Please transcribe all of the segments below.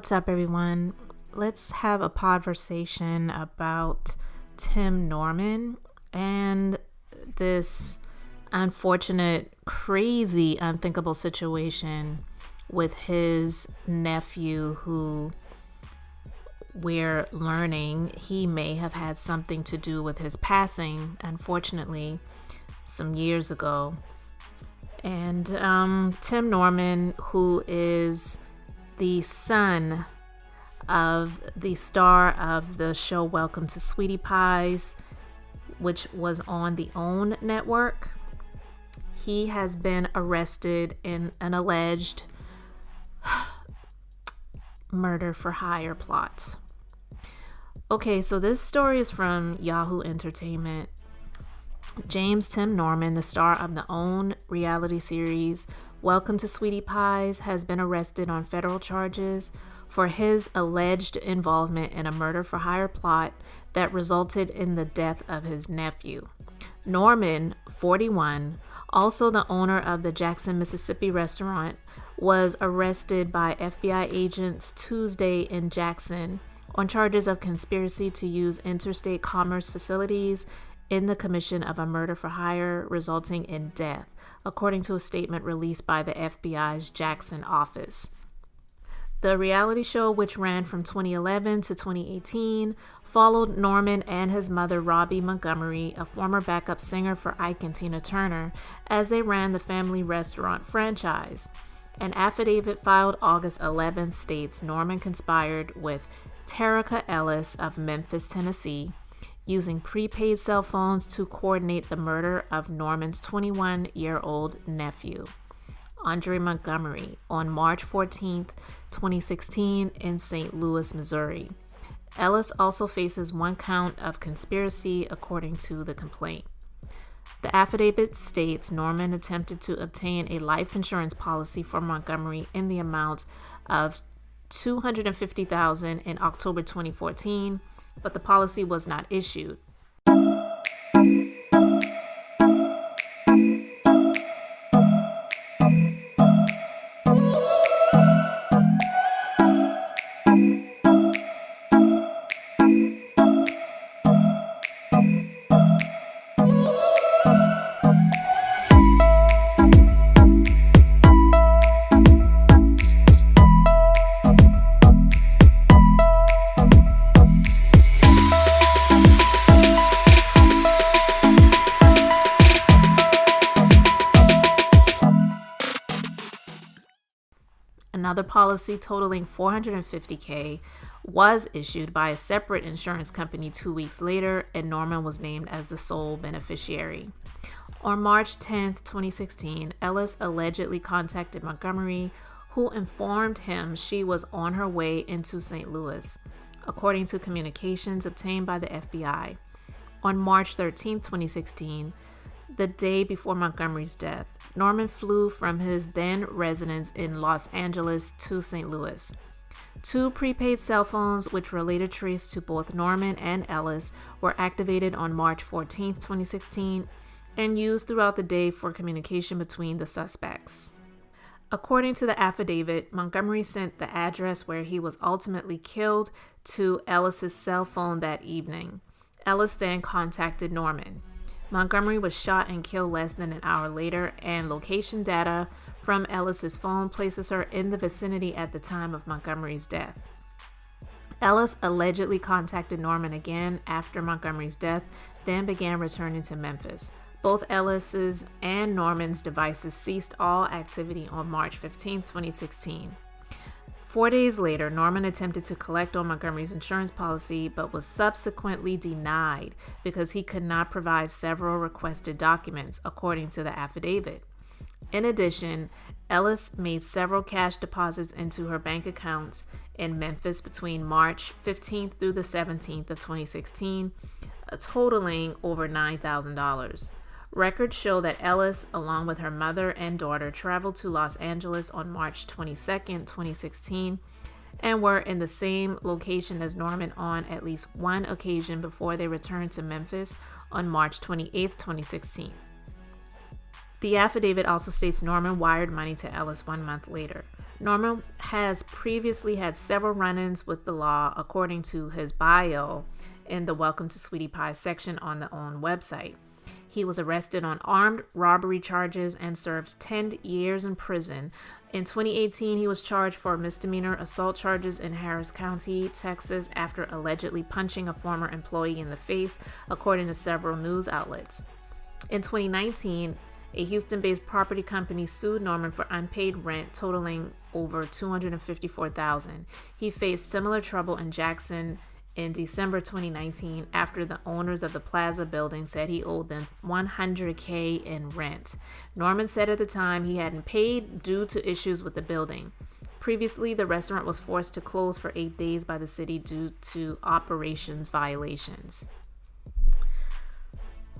What's up, everyone? Let's have a podversation about Tim Norman and this unfortunate, crazy, unthinkable situation with his nephew, who we're learning he may have had something to do with his passing, unfortunately, some years ago. And Tim Norman, who is the son of the star of the show Welcome to Sweetie Pies, which was on the OWN network. He has been arrested in an alleged murder for hire plot. Okay, so this story is from Yahoo Entertainment. James Tim Norman, the star of the OWN reality series Welcome to Sweetie Pies, has been arrested on federal charges for his alleged involvement in a murder for hire plot that resulted in the death of his nephew. Norman, 41, also the owner of the Jackson, Mississippi restaurant, was arrested by FBI agents Tuesday in Jackson on charges of conspiracy to use interstate commerce facilities in the commission of a murder for hire resulting in death, according to a statement released by the FBI's Jackson office. The reality show, which ran from 2011 to 2018, followed Norman and his mother, Robbie Montgomery, a former backup singer for Ike and Tina Turner, as they ran the family restaurant franchise. An affidavit filed August 11 states Norman conspired with Terica Ellis of Memphis, Tennessee, using prepaid cell phones to coordinate the murder of Norman's 21-year-old nephew, Andre Montgomery, on March 14, 2016 in St. Louis, Missouri. Ellis also faces one count of conspiracy, according to the complaint. The affidavit states Norman attempted to obtain a life insurance policy for Montgomery in the amount of $250,000 in October 2014, but the policy was not issued. Another policy totaling $450,000 was issued by a separate insurance company 2 weeks later, and Norman was named as the sole beneficiary. On March 10, 2016, Ellis allegedly contacted Montgomery, who informed him she was on her way into St. Louis, according to communications obtained by the FBI. On March 13, 2016, the day before Montgomery's death, Norman flew from his then residence in Los Angeles to St. Louis. Two prepaid cell phones, which were later traced to both Norman and Ellis, were activated on March 14, 2016, and used throughout the day for communication between the suspects. According to the affidavit, Montgomery sent the address where he was ultimately killed to Ellis's cell phone that evening. Ellis then contacted Norman. Montgomery was shot and killed less than an hour later, and location data from Ellis's phone places her in the vicinity at the time of Montgomery's death. Ellis allegedly contacted Norman again after Montgomery's death, then began returning to Memphis. Both Ellis's and Norman's devices ceased all activity on March 15, 2016. 4 days later, Norman attempted to collect on Montgomery's insurance policy, but was subsequently denied because he could not provide several requested documents, according to the affidavit. In addition, Ellis made several cash deposits into her bank accounts in Memphis between March 15th through the 17th of 2016, totaling over $9,000. Records show that Ellis, along with her mother and daughter, traveled to Los Angeles on March 22, 2016, and were in the same location as Norman on at least one occasion before they returned to Memphis on March 28, 2016. The affidavit also states Norman wired money to Ellis 1 month later. Norman has previously had several run-ins with the law, according to his bio in the Welcome to Sweetie Pie section on the OWN website. He was arrested on armed robbery charges and served 10 years in prison. In 2018, he was charged for misdemeanor assault charges in Harris County, Texas, after allegedly punching a former employee in the face, according to several news outlets. In 2019, a Houston-based property company sued Norman for unpaid rent totaling over $254,000. He faced similar trouble in Jackson in December 2019 after the owners of the Plaza building said he owed them $100K in rent. Norman said at the time he hadn't paid due to issues with the building. Previously, the restaurant was forced to close for 8 days by the city due to operations violations.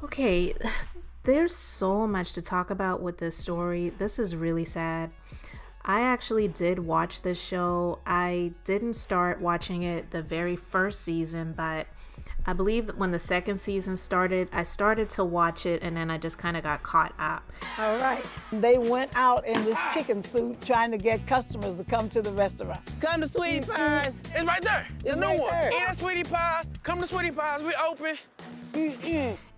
Okay, there's so much to talk about with this story. This is really sad. I actually did watch this show. I didn't start watching it the very first season, but I believe that when the second season started, I started to watch it and then I just kind of got caught up. All right. They went out in this chicken suit trying to get customers to come to the restaurant. Come to Sweetie Pies. It's right there. It's no one. There. Eat at Sweetie Pies. Come to Sweetie Pies. We open.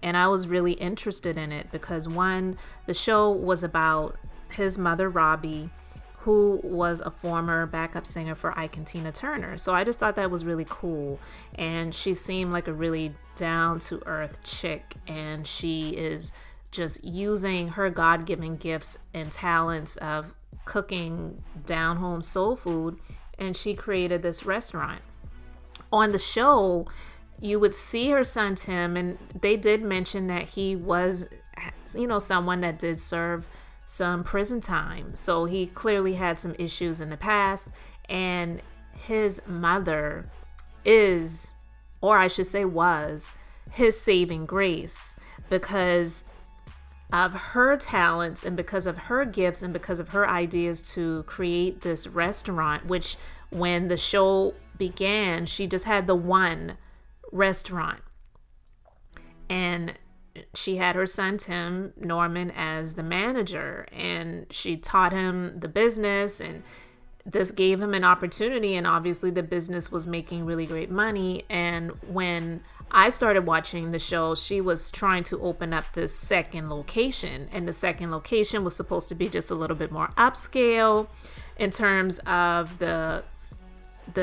And I was really interested in it because one, the show was about his mother, Robbie, who was a former backup singer for Ike and Tina Turner. So I just thought that was really cool. And she seemed like a really down-to-earth chick. And she is just using her God-given gifts and talents of cooking down-home soul food. And she created this restaurant. On the show, you would see her son, Tim, and they did mention that he was, someone that did serve some prison time. So he clearly had some issues in the past, and his mother is, or I should say was, his saving grace because of her talents and because of her gifts and because of her ideas to create this restaurant, which when the show began, she just had the one restaurant. And she had her son, Tim Norman, as the manager, and she taught him the business, and this gave him an opportunity, and obviously the business was making really great money. And when I started watching the show, she was trying to open up this second location, and the second location was supposed to be just a little bit more upscale in terms of the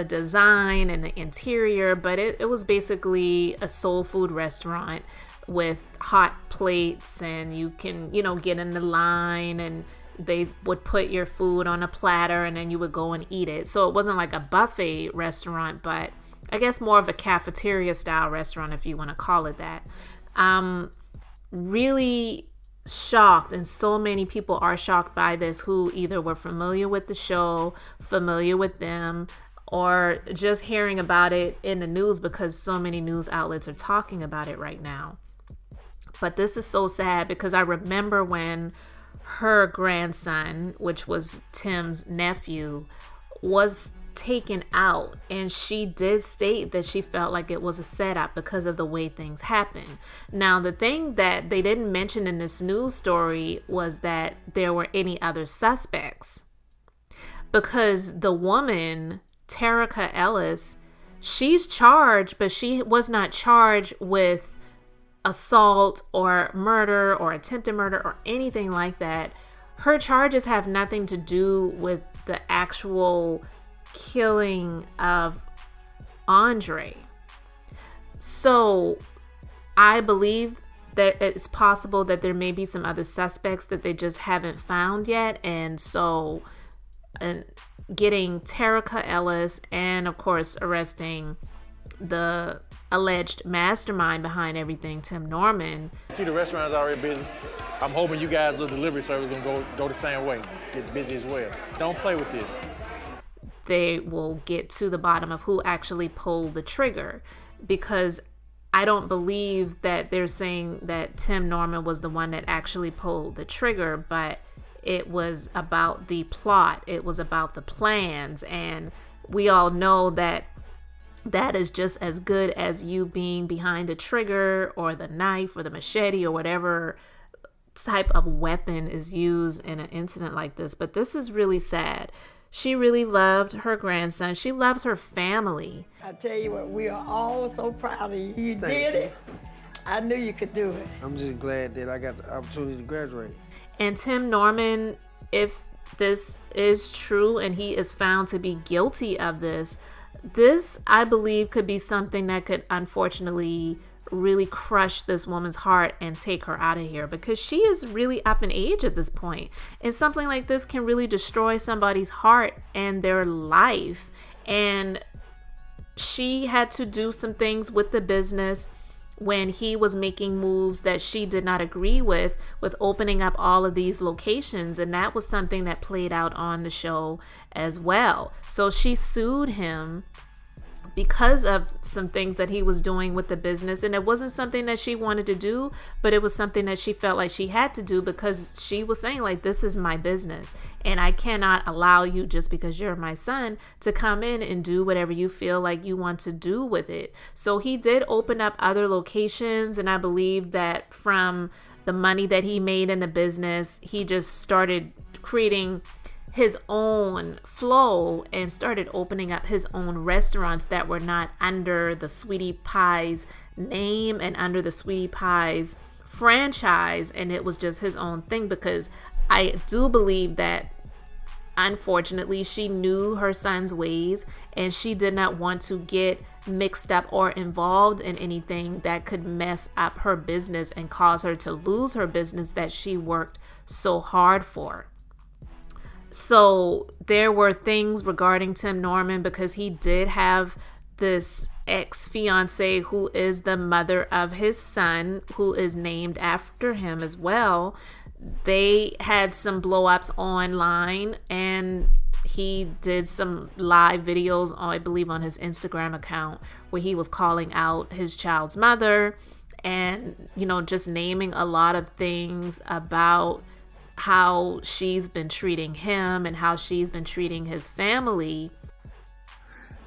design and the interior, but it was basically a soul food restaurant with hot plates, and you can, get in the line, and they would put your food on a platter and then you would go and eat it. So it wasn't like a buffet restaurant, but I guess more of a cafeteria style restaurant, if you want to call it that. Really shocked, and so many people are shocked by this who either were familiar with the show, familiar with them, or just hearing about it in the news because so many news outlets are talking about it right now. But this is so sad because I remember when her grandson, which was Tim's nephew, was taken out, and she did state that she felt like it was a setup because of the way things happened. Now, the thing that they didn't mention in this news story was that there were any other suspects, because the woman, Terica Ellis, she's charged, but she was not charged with assault or murder or attempted murder or anything like that. Her charges have nothing to do with the actual killing of Andre. So I believe that it's possible that there may be some other suspects that they just haven't found yet. And so getting Terica Ellis and, of course, arresting the alleged mastermind behind everything, Tim Norman. See, the restaurant's already busy. I'm hoping you guys, the delivery service, gonna go the same way, get busy as well. Don't play with this. They will get to the bottom of who actually pulled the trigger, because I don't believe that they're saying that Tim Norman was the one that actually pulled the trigger, but it was about the plot. It was about the plans, and we all know that that is just as good as you being behind the trigger or the knife or the machete or whatever type of weapon is used in an incident like this. But this is really sad. She really loved her grandson. She loves her family. I tell you what, we are all so proud of you. You did it. I knew you could do it. I'm just glad that I got the opportunity to graduate. And Tim Norman, if this is true and he is found to be guilty of this, I believe could be something that could unfortunately really crush this woman's heart and take her out of here, because she is really up in age at this point. And something like this can really destroy somebody's heart and their life. And she had to do some things with the business when he was making moves that she did not agree with opening up all of these locations. And that was something that played out on the show as well. So she sued him because of some things that he was doing with the business. And it wasn't something that she wanted to do, but it was something that she felt like she had to do, because she was saying, like, this is my business and I cannot allow you, just because you're my son, to come in and do whatever you feel like you want to do with it. So he did open up other locations, and I believe that from the money that he made in the business, he just started creating his own flow and started opening up his own restaurants that were not under the Sweetie Pie's name and under the Sweetie Pie's franchise, and it was just his own thing. Because I do believe that unfortunately she knew her son's ways, and she did not want to get mixed up or involved in anything that could mess up her business and cause her to lose her business that she worked so hard for. So there were things regarding Tim Norman, because he did have this ex-fiance who is the mother of his son, who is named after him as well. They had some blow-ups online, and he did some live videos, I believe, on his Instagram account, where he was calling out his child's mother and, just naming a lot of things about how she's been treating him and how she's been treating his family.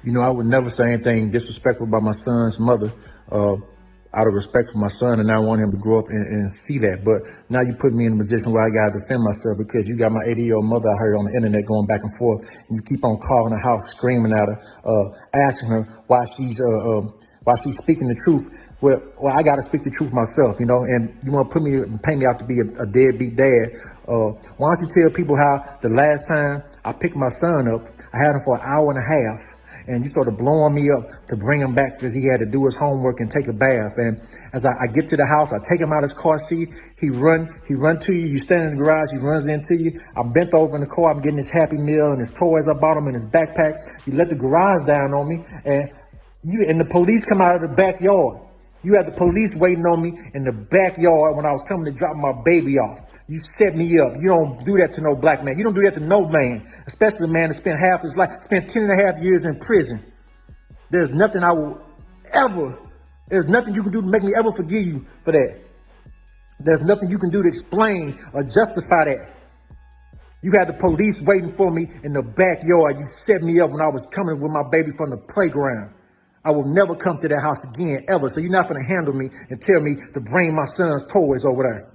I would never say anything disrespectful about my son's mother, out of respect for my son, and I want him to grow up and see that. But now you put me in a position where I got to defend myself, because you got my 80-year-old mother out here on the internet going back and forth, and you keep on calling her house, screaming at her, asking her why she's speaking the truth. Well, I got to speak the truth myself, and you want to paint me out to be a deadbeat dad. Why don't you tell people how the last time I picked my son up, I had him for an hour and a half, and you started blowing me up to bring him back because he had to do his homework and take a bath. And as I get to the house, I take him out of his car seat. He run to you. You stand in the garage. He runs into you. I'm bent over in the car. I'm getting his Happy Meal and his toys I bought him in his backpack. You let the garage down on me, and the police come out of the backyard. You had the police waiting on me in the backyard when I was coming to drop my baby off. You set me up. You don't do that to no black man. You don't do that to no man, especially a man that spent half his life, spent 10 and a half years in prison. There's nothing there's nothing you can do to make me ever forgive you for that. There's nothing you can do to explain or justify that. You had the police waiting for me in the backyard. You set me up when I was coming with my baby from the playground. I will never come to that house again, ever. So you're not going to handle me and tell me to bring my son's toys over there.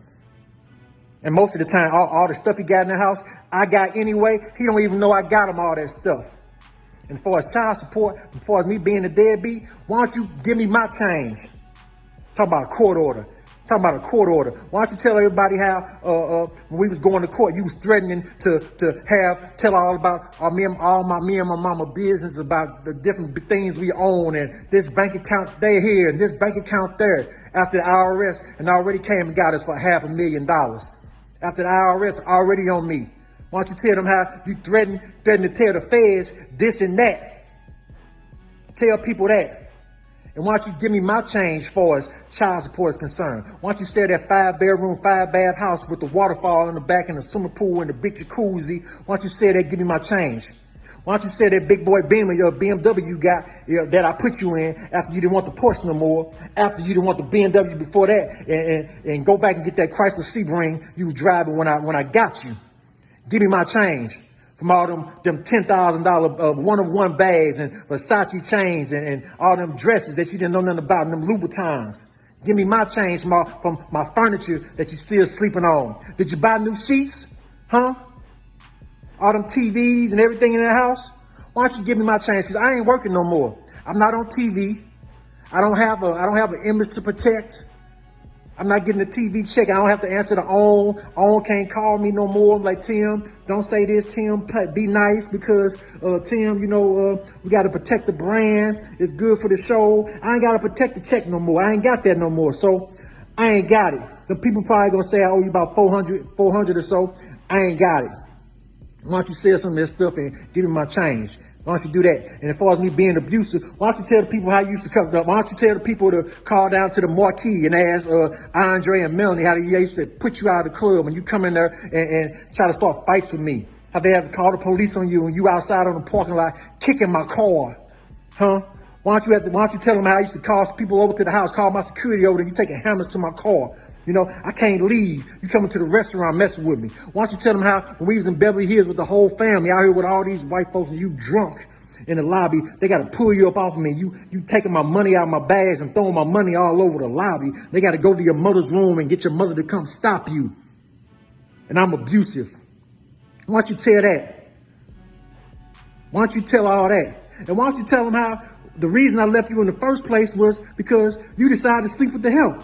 And most of the time, all the stuff he got in the house, I got anyway. He don't even know I got him all that stuff. And as far as child support, as far as me being a deadbeat, why don't you give me my change? Talk about a court order. Why don't you tell everybody how when we was going to court, you was threatening to tell all about me and my mama business about the different things we own, and this bank account there here and this bank account there, after the IRS and already came and got us for $500,000. After the IRS already on me. Why don't you tell them how you threaten to tell the feds this and that? Tell people that. And why don't you give me my change as far as child support is concerned? Why don't you sell that 5-bedroom, 5-bath house with the waterfall in the back and the swimming pool and the big jacuzzi? Why don't you sell that, give me my change? Why don't you sell that big boy Beamer, your BMW you got, that I put you in after you didn't want the Porsche no more, after you didn't want the BMW before that, and go back and get that Chrysler Sebring you was driving when I got you. Give me my change. From all them $10,000 one-of-one bags and Versace chains and all them dresses that you didn't know nothing about, and them Louboutins. Give me my change from my furniture that you still sleeping on. Did you buy new sheets? Huh? all them TVs and everything in the house. Why don't you give me my change? Because I ain't working no more. I'm not on TV. I don't have an image to protect. I'm not getting a TV check. I don't have to answer the OWN. OWN can't call me no more. I'm like, Tim, don't say this, Tim. Be nice because, Tim, we got to protect the brand. It's good for the show. I ain't got to protect the check no more. I ain't got that no more. So I ain't got it. The people probably going to say I owe you about 400 or so. I ain't got it. Why don't you sell some of that stuff and give me my change? Why don't you do that? And as far as me being abusive, why don't you tell the people how you used to come up? Why don't you tell the people to call down to the marquee and ask Andre and Melanie how they used to put you out of the club when you come in there and try to start fights with me? How they have to call the police on you and you outside on the parking lot kicking my car? Huh? Why don't you tell them how I used to call people over to the house, call my security over there, you taking hammers to my car? I can't leave. You coming to the restaurant messing with me. Why don't you tell them how when we was in Beverly Hills with the whole family out here with all these white folks and you drunk in the lobby, they got to pull you up off of me. You taking my money out of my bags and throwing my money all over the lobby. They got to go to your mother's room and get your mother to come stop you. And I'm abusive. Why don't you tell that? Why don't you tell all that? And why don't you tell them how the reason I left you in the first place was because you decided to sleep with the help.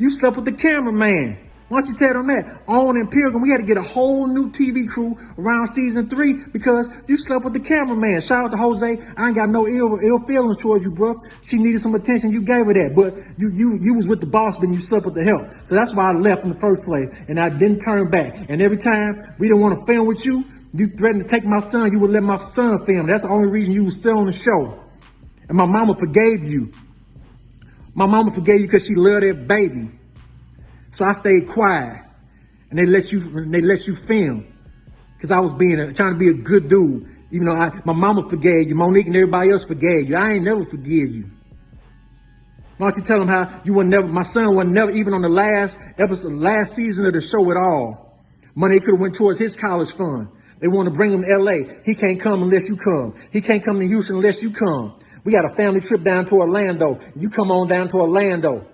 You slept with the cameraman. Why don't you tell them that? On in Pilgrim, we had to get a whole new TV crew around season 3 because you slept with the cameraman. Shout out to Jose. I ain't got no ill feelings towards you, bro. She needed some attention. You gave her that. But you was with the boss, but you slept with the help. So that's why I left in the first place. And I didn't turn back. And every time we didn't want to film with you, you threatened to take my son. You would let my son film. That's the only reason you was still on the show. And my mama forgave you. My mama forgave you because she loved that baby. So I stayed quiet, and they let you film, because I was trying to be a good dude. Even though my mama forgave you, Monique and everybody else forgave you. I ain't never forgive you. Why don't you tell them how my son was never even on the last last season of the show at all. Money could have went towards his college fund. They want to bring him to LA. He can't come unless you come. He can't come to Houston unless you come. We got a family trip down to Orlando. You come on down to Orlando.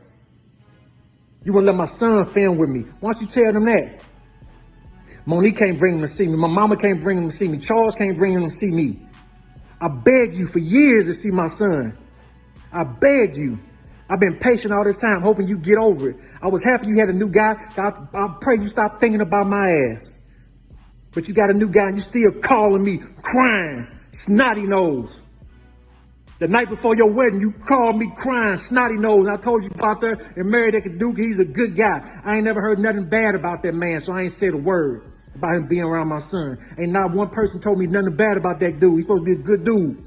You wouldn't let my son film with me. Why don't you tell them that? Monique can't bring him to see me. My mama can't bring him to see me. Charles can't bring him to see me. I begged you for years to see my son. I begged you. I've been patient all this time, hoping you get over it. I was happy you had a new guy. I pray you stop thinking about my ass. But you got a new guy and you still calling me, crying, snotty nose. The night before your wedding, you called me crying, snotty nose. I told you out there and marry that dude. He's a good guy. I ain't never heard nothing bad about that man, so I ain't said a word about him being around my son. Ain't not one person told me nothing bad about that dude. He's supposed to be a good dude.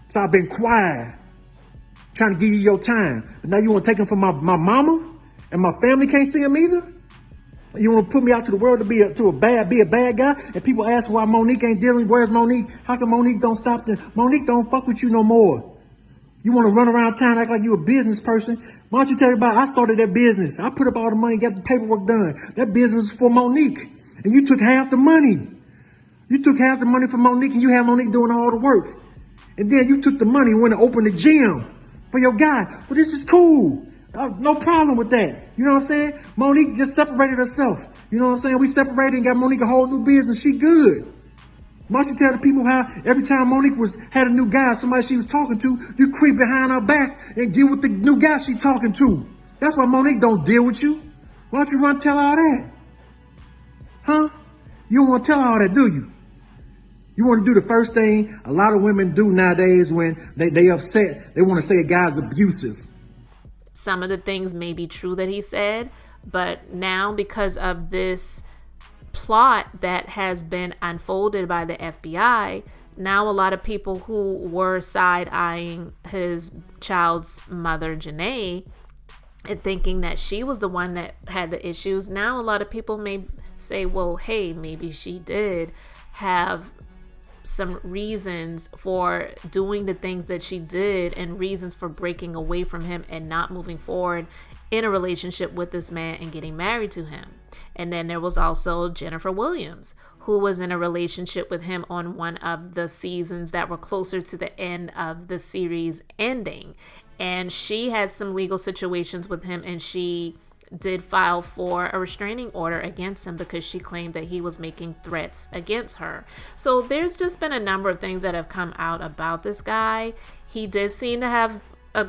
So I've been quiet, trying to give you your time. But now you want to take him from my mama? And my family can't see him either? You want to put me out to the world to be a bad guy? And people ask why Monique ain't dealing. Where's Monique? How come Monique don't stop Monique don't fuck with you no more. You want to run around town act like you a business person? Why don't you tell everybody I started that business? I put up all the money, got the paperwork done. That business is for Monique. And you took half the money. You took half the money from Monique and you had Monique doing all the work. And then you took the money and went to open the gym for your guy. Well, this is cool. No problem with that. You know what I'm saying? Monique just separated herself. You know what I'm saying? We separated and got Monique a whole new business. She good. Why don't you tell the people how every time Monique had a new guy, somebody she was talking to, you creep behind her back and deal with the new guy she talking to. That's why Monique don't deal with you. Why don't you run tell all that? Huh? You don't want to tell all that, do you? You want to do the first thing a lot of women do nowadays when they upset. They want to say a guy's abusive. Some of the things may be true that he said, but now because of this plot that has been unfolded by the FBI, now a lot of people who were side-eyeing his child's mother, Janae, and thinking that she was the one that had the issues, now a lot of people may say, well, hey, maybe she did have some reasons for doing the things that she did and reasons for breaking away from him and not moving forward in a relationship with this man and getting married to him. And then there was also Jennifer Williams, who was in a relationship with him on one of the seasons that were closer to the end of the series ending. And she had some legal situations with him, and she did file for a restraining order against him because she claimed that he was making threats against her. So there's just been a number of things that have come out about this guy. He did seem to have a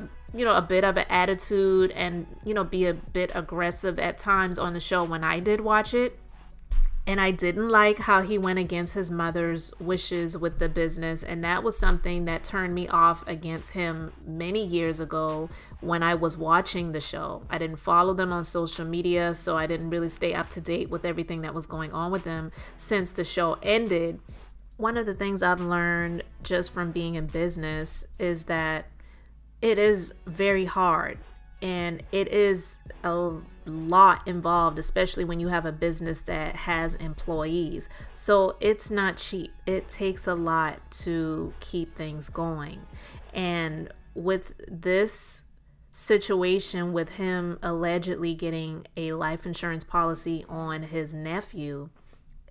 bit of an attitude and, be a bit aggressive at times on the show when I did watch it. And I didn't like how he went against his mother's wishes with the business. And that was something that turned me off against him many years ago when I was watching the show. I didn't follow them on social media, so I didn't really stay up to date with everything that was going on with them since the show ended. One of the things I've learned just from being in business is that it is very hard. And it is a lot involved, especially when you have a business that has employees. So it's not cheap. It takes a lot to keep things going. And with this situation with him allegedly getting a life insurance policy on his nephew,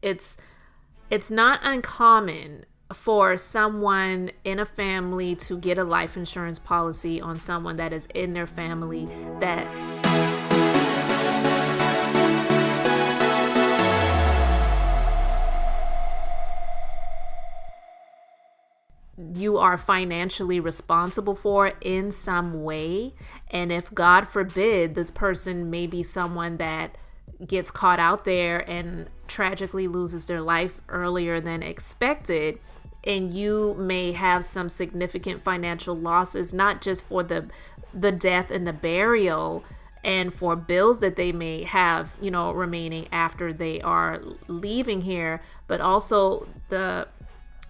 it's not uncommon for someone in a family to get a life insurance policy on someone that is in their family that you are financially responsible for in some way. And if God forbid this person may be someone that gets caught out there and tragically loses their life earlier than expected, and you may have some significant financial losses, not just for the death and the burial and for bills that they may have, remaining after they are leaving here, but also the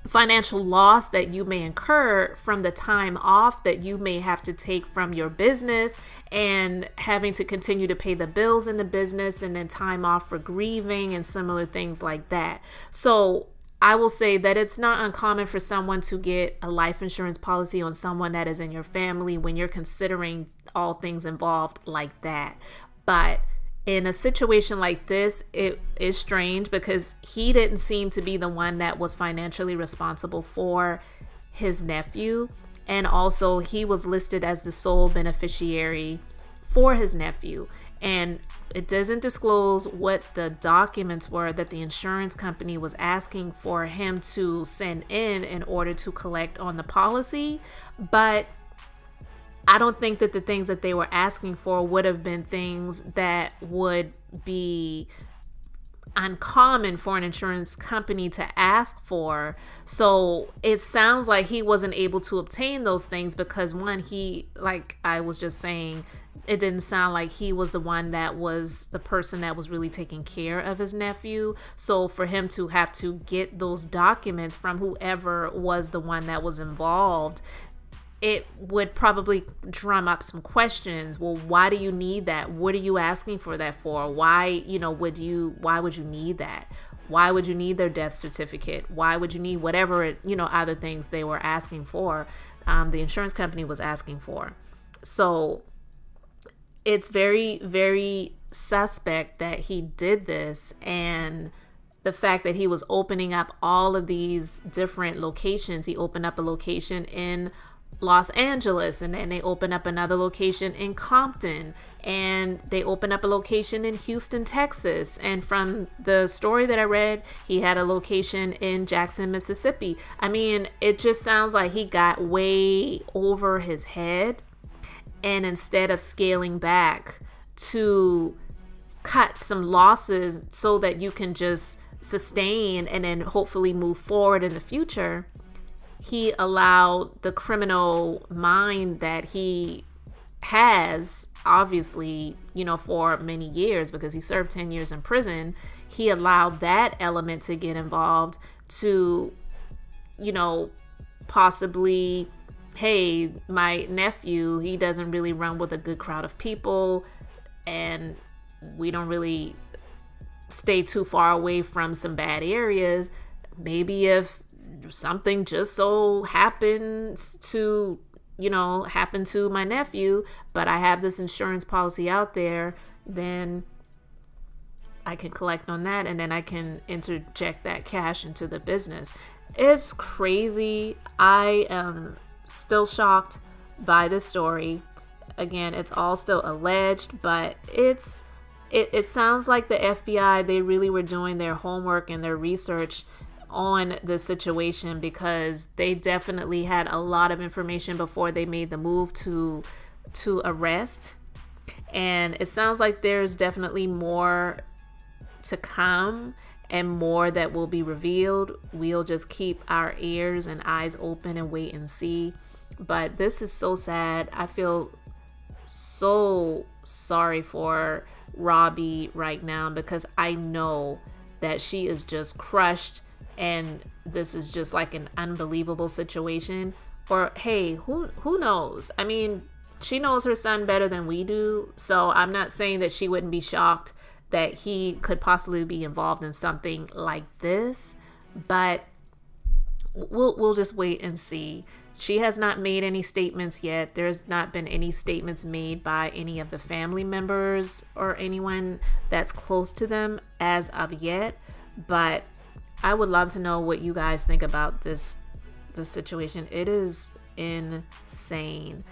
financial loss that you may incur from the time off that you may have to take from your business and having to continue to pay the bills in the business, and then time off for grieving and similar things like that. So I will say that it's not uncommon for someone to get a life insurance policy on someone that is in your family when you're considering all things involved like that. But in a situation like this, it is strange because he didn't seem to be the one that was financially responsible for his nephew. And also he was listed as the sole beneficiary for his nephew. And it doesn't disclose what the documents were that the insurance company was asking for him to send in order to collect on the policy. But I don't think that the things that they were asking for would have been things that would be uncommon for an insurance company to ask for. So it sounds like he wasn't able to obtain those things because, one, he, like I was just saying, it didn't sound like he was the one that was the person that was really taking care of his nephew. So for him to have to get those documents from whoever was the one that was involved, it would probably drum up some questions. Well, why do you need that? What are you asking for that for? Why would you need that? Why would you need their death certificate? Why would you need whatever, other things they were asking for, the insurance company was asking for? So it's very, very suspect that he did this, and the fact that he was opening up all of these different locations. He opened up a location in Los Angeles, and then they opened up another location in Compton, and they opened up a location in Houston, Texas. And from the story that I read, he had a location in Jackson, Mississippi. I mean, it just sounds like he got way over his head, and instead of scaling back to cut some losses so that you can just sustain and then hopefully move forward in the future, he allowed the criminal mind that he has, obviously, for many years, because he served 10 years in prison, he allowed that element to get involved to, possibly, hey, my nephew, he doesn't really run with a good crowd of people, and we don't really stay too far away from some bad areas. Maybe if something just so happens to, happen to my nephew, but I have this insurance policy out there, then I can collect on that, and then I can interject that cash into the business. It's crazy. I am still shocked by this story. Again, it's all still alleged, but it sounds like the FBI, they really were doing their homework and their research on the situation, because they definitely had a lot of information before they made the move to arrest. And it sounds like there's definitely more to come and more that will be revealed. We'll just keep our ears and eyes open and wait and see. But this is so sad. I feel so sorry for Robbie right now, because I know that she is just crushed, and this is just like an unbelievable situation. Or hey, who knows? I mean, she knows her son better than we do, so I'm not saying that she wouldn't be shocked that he could possibly be involved in something like this, but we'll just wait and see. She has not made any statements yet. There's not been any statements made by any of the family members or anyone that's close to them as of yet, but I would love to know what you guys think about this situation. It is insane.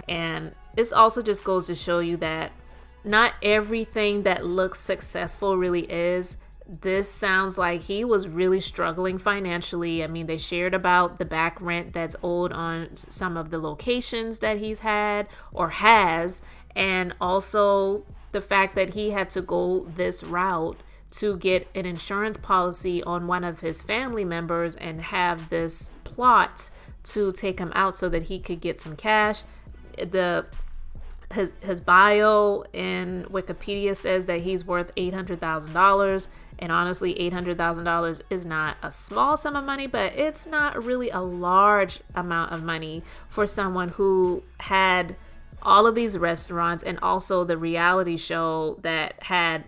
And this also just goes to show you that not everything that looks successful really is. This sounds like he was really struggling financially. I mean, they shared about the back rent that's owed on some of the locations that he's had or has, and also the fact that he had to go this route to get an insurance policy on one of his family members and have this plot to take him out so that he could get some cash. His bio in Wikipedia says that he's worth $800,000, and honestly, $800,000 is not a small sum of money, but it's not really a large amount of money for someone who had all of these restaurants and also the reality show that had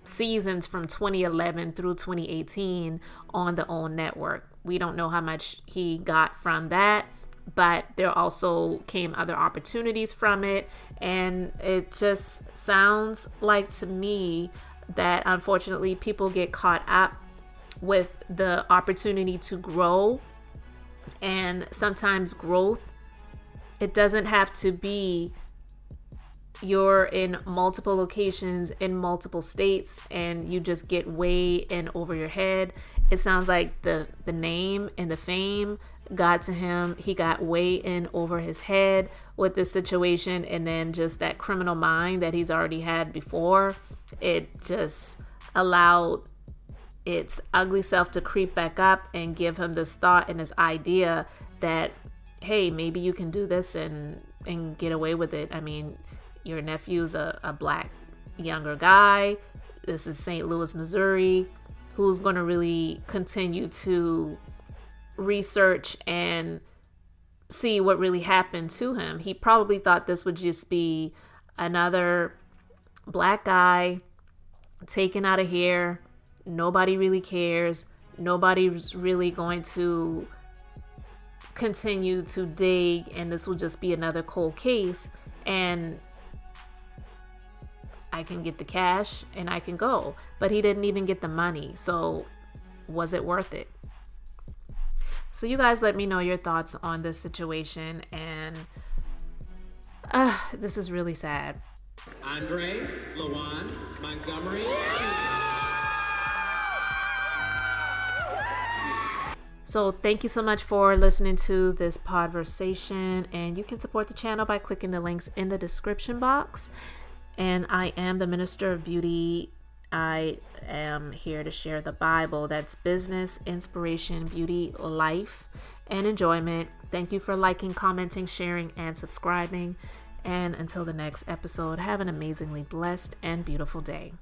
seasons from 2011 through 2018 on the OWN network. We don't know how much he got from that, but there also came other opportunities from it. And it just sounds like to me that unfortunately people get caught up with the opportunity to grow. And sometimes growth, it doesn't have to be you're in multiple locations in multiple states and you just get way in over your head. It sounds like the name and the fame got to him. He got way in over his head with this situation, and then just that criminal mind that he's already had before, it just allowed its ugly self to creep back up and give him this thought and this idea that, hey, maybe you can do this and get away with it. I mean, your nephew's a black younger guy. This is St. Louis, Missouri. Who's going to really continue to research and see what really happened to him? He probably thought this would just be another black guy taken out of here. Nobody really cares. Nobody's really going to continue to dig, and this will just be another cold case, and I can get the cash and I can go. But he didn't even get the money. So was it worth it? So you guys let me know your thoughts on this situation. And this is really sad. Andre, Lawan, Montgomery. So thank you so much for listening to this Podversation. And you can support the channel by clicking the links in the description box. And I am the Minister of Beauty. I am here to share the Bible. That's business, inspiration, beauty, life, and enjoyment. Thank you for liking, commenting, sharing, and subscribing. And until the next episode, have an amazingly blessed and beautiful day.